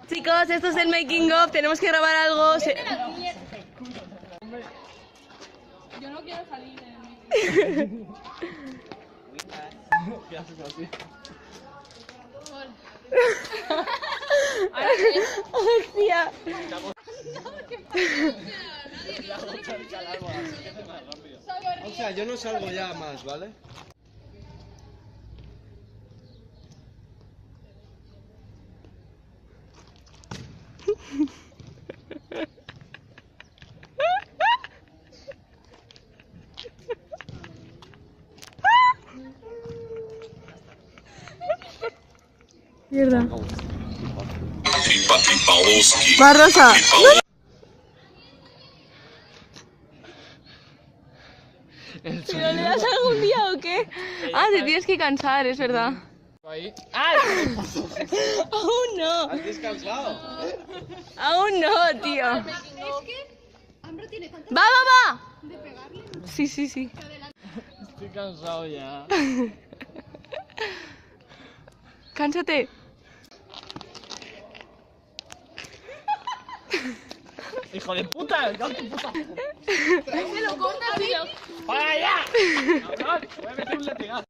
Chicos, esto es el making of, tenemos que grabar algo. Yo no quiero salir de mí. ¿Qué haces así? Hostia. O sea, yo no salgo ya más, ¿vale? Mierda. Más rosa. ¿Pero le das algún día o qué? Ah, te tienes que cansar, es verdad. Ahí. ¡Ah! Aún no. ¿Has descansado? Aún no, tío. Va, va, va. Sí, sí, sí. Estoy cansado ya. Cánsate. ¡Hijo de puta! ¡Me cago en tu puta! Se lo cortas y lo... ¡Para allá! ¡Cabrón! Voy a meter un latigazo.